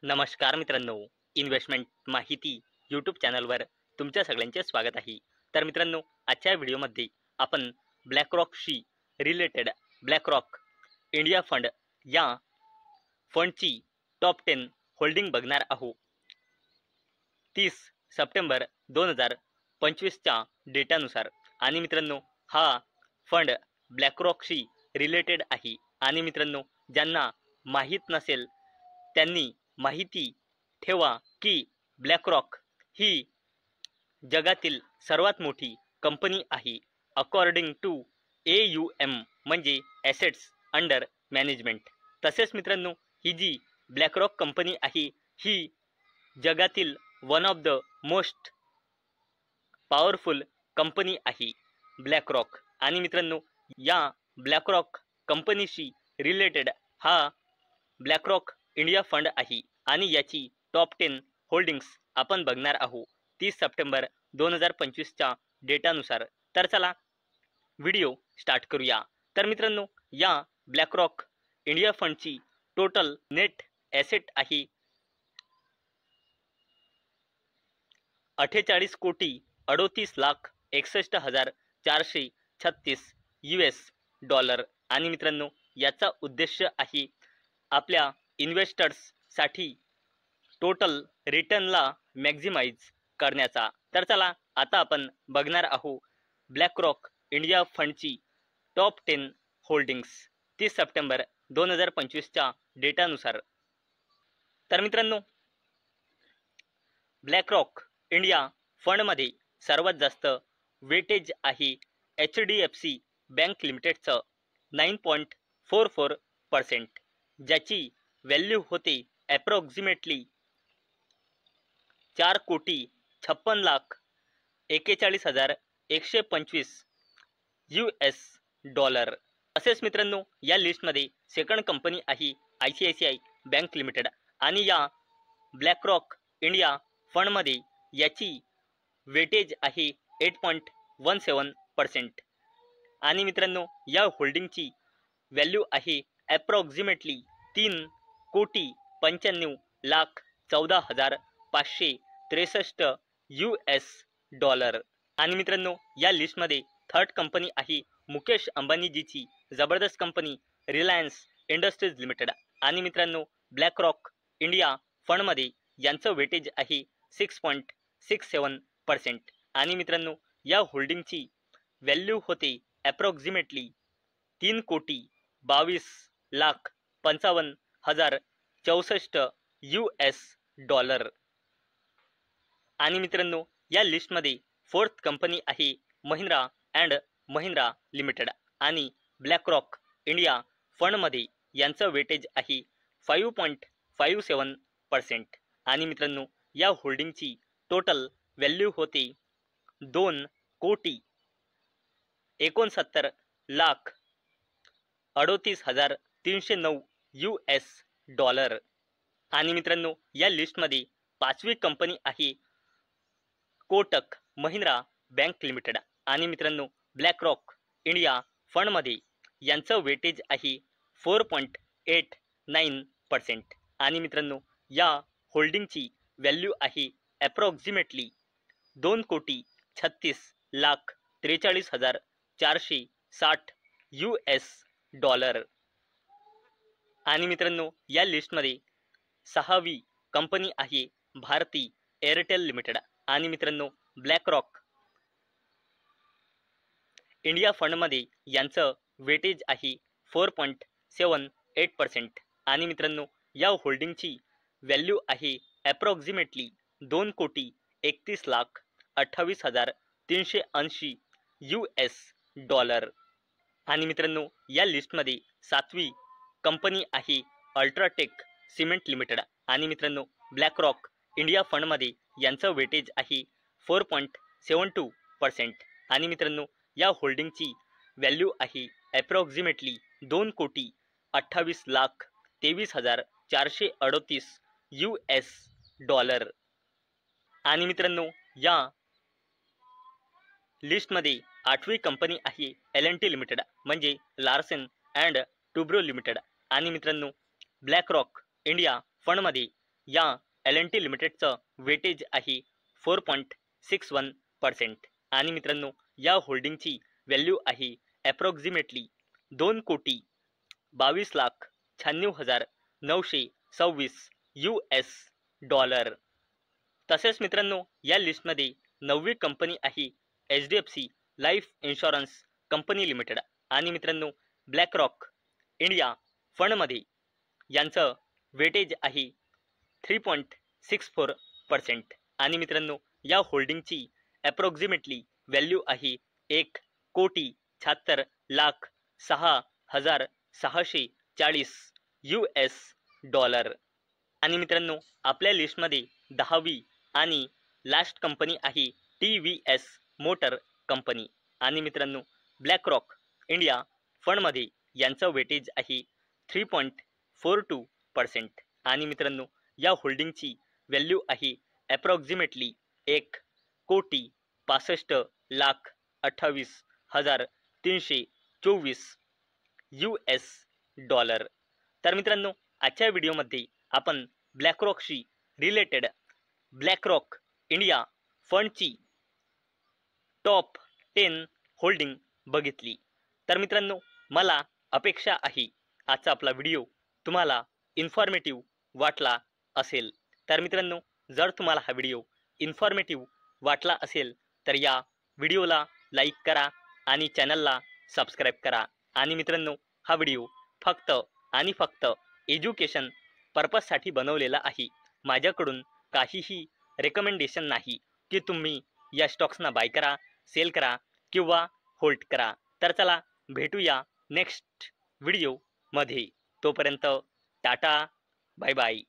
नमस्कार मित्रांनो, इन्व्हेस्टमेंट माहिती यूट्यूब चॅनलवर तुमच्या सगळ्यांचे स्वागत आहे. तर मित्रांनो, आजच्या व्हिडिओमध्ये आपण ब्लॅकरॉकशी रिलेटेड ब्लॅकरॉक इंडिया फंड या फंडची टॉप 10 होल्डिंग बघणार आहोत. 30 सप्टेंबर 2025च्या डेटानुसार. आणि मित्रांनो, हा फंड ब्लॅकरॉकशी रिलेटेड आहे. आणि मित्रांनो, ज्यांना माहीत नसेल त्यांनी माहिती ठेवा की ब्लॅकरॉक ही जगातील सर्वात मोठी कंपनी आहे अकॉर्डिंग टू AUM म्हणजे ॲसेट्स अंडर मॅनेजमेंट. तसेच मित्रांनो, ही जी ब्लॅकरॉक कंपनी आहे ही जगातील one of the most powerful company आहे ब्लॅकरॉक. आणि मित्रांनो, या ब्लॅकरॉक कंपनीशी रिलेटेड हा ब्लॅकरॉक इंडिया फंड आहे आणि याची टॉप 10 होल्डिंग्स आपण बघणार आहोत 30 सप्टेंबर 2025च्या डेटानुसार. तर चला व्हिडिओ स्टार्ट करूया. तर मित्रांनो, या ब्लॅकरॉक इंडिया फंडची टोटल नेट ॲसेट आहे 48 कोटी 38,61,436 US$. आणि मित्रांनो, याचा उद्देश आहे आपल्या इन्व्हेस्टर्ससाठी टोटल रिटर्नला मॅक्झिमाइज करण्याचा. तर चला आता आपण बघणार आहोत ब्लॅकरॉक इंडिया फंडची टॉप 10 होल्डिंग्स 30 सप्टेंबर 2025च्या डेटानुसार. तर मित्रांनो, ब्लॅकरॉक इंडिया फंडमध्ये सर्वात जास्त वेटेज आहे HDFC बँक लिमिटेडचं 9.44%, ज्याची व्हॅल्यू होते ॲप्रॉक्सिमेटली 4,56,41,125 US$. तसेच मित्रांनो, या लिस्टमध्ये सेकंड कंपनी आहे ICICI बँक लिमिटेड. आणि या ब्लॅकरॉक इंडिया फंडमध्ये याची वेटेज आहे 8.17%. आणि मित्रांनो, या होल्डिंगची व्हॅल्यू आहे ॲप्रॉक्सिमेटली 3,95,14,563 US$. आणि मित्रांनो, या लिस्टमध्ये थर्ड कंपनी आहे मुकेश अंबानीजीची जबरदस्त कंपनी रिलायन्स इंडस्ट्रीज लिमिटेड. आणि मित्रांनो, ब्लॅकरॉक इंडिया फंडमध्ये यांचं वेटेज आहे 6.67%. आणि मित्रांनो, या होल्डिंगची व्हॅल्यू होते ॲप्रॉक्सिमेटली 3,22,55,064 US$. आणि मित्रांनो, या लिस्टमध्ये फोर्थ कंपनी आहे महिंद्रा अँड महिंद्रा लिमिटेड. आणि ब्लॅकरॉक इंडिया फंडमध्ये यांचं वेटेज आहे 5.57%. आणि मित्रांनो, या होल्डिंगची टोटल व्हॅल्यू होते 2,69,38,309 US$. आणि मित्रांनो, या लिस्टमध्ये पाचवी कंपनी आहे कोटक महिंद्रा बँक लिमिटेड. आणि मित्रांनो, ब्लॅकरॉक इंडिया फंडमध्ये यांचं वेटेज आहे 4.89%. आणि मित्रांनो, या होल्डिंगची व्हॅल्यू आहे ॲप्रॉक्सिमेटली 2,36,43,460 US$. आणि मित्रांनो, या लिस्टमध्ये सहावी कंपनी आहे भारती एअरटेल लिमिटेड. आणि मित्रांनो, ब्लॅकरॉक इंडिया फंडमध्ये यांचं वेटेज आहे 4.78%. आणि मित्रांनो, या होल्डिंगची व्हॅल्यू आहे ॲप्रॉक्सिमेटली 2,31,28,380 US$. आणि मित्रांनो, या लिस्टमध्ये सातवी कंपनी आहे अल्ट्राटेक सिमेंट लिमिटेड. आणि मित्रांनो, ब्लॅकरॉक इंडिया फंडमध्ये यांचं वेटेज आहे 4.72%. आणि मित्रांनो, या होल्डिंगची व्हॅल्यू आहे ॲप्रॉक्सिमेटली 2,28,23,438 US$. आणि मित्रांनो, या लिस्टमध्ये आठवी कंपनी आहे L&T लिमिटेड म्हणजे लार्सन अँड टुब्रो लिमिटेड. आणि मित्रांनो, ब्लॅकरॉक इंडिया फंडमध्ये या L&T लिमिटेडचं वेटेज आहे 4.61%. आणि मित्रांनो या होल्डिंगची व्हॅल्यू आहे ॲप्रॉक्सिमेटली $2,22,926 तसेच मित्रांनो या लिस्टमध्ये 9वी कंपनी आहे HDFC life insurance company limited. आणि मित्रांनो ब्लॅक रॉक इंडिया फंडमध्ये यांचं वेटेज आहे 3.64%. आणि मित्रांनो या होल्डिंगची ॲप्रॉक्सिमेटली व्हॅल्यू आहे $1,76,0640 आणि मित्रांनो आपल्या लिस्टमध्ये 10वी आणि लास्ट कंपनी आहे TVS मोटर कंपनी. आणि मित्रांनो ब्लॅक रॉक इंडिया फंडमध्ये यांचं वेटेज आहे 3.42%. आणि मित्रांनो या होल्डिंगची व्हॅल्यू आहे ॲप्रॉक्सिमेटली $1,65,28,324 तर मित्रांनो आजच्या व्हिडिओमध्ये आपण ब्लॅक रॉकशी रिलेटेड ब्लॅक रॉक इंडिया फंडची टॉप 10 होल्डिंग बघितली. तर मित्रांनो मला अपेक्षा आहे आजचा आपला व्हिडिओ तुम्हाला इन्फॉर्मेटिव्ह वाटला असेल. तर मित्रांनो जर तुम्हाला हा व्हिडिओ इन्फॉर्मेटिव्ह वाटला असेल तर या व्हिडिओला लाईक करा आणि चॅनलला सबस्क्राईब करा. आणि मित्रांनो हा व्हिडिओ फक्त आणि फक्त एज्युकेशन पर्पजसाठी बनवलेला आहे. माझ्याकडून काहीही रेकमेंडेशन नाही की तुम्ही या स्टॉक्सना बाय करा, सेल करा किंवा होल्ड करा. तर चला भेटूया नेक्स्ट व्हिडिओमध्ये. तोपर्यंत टाटा, बाय बाय.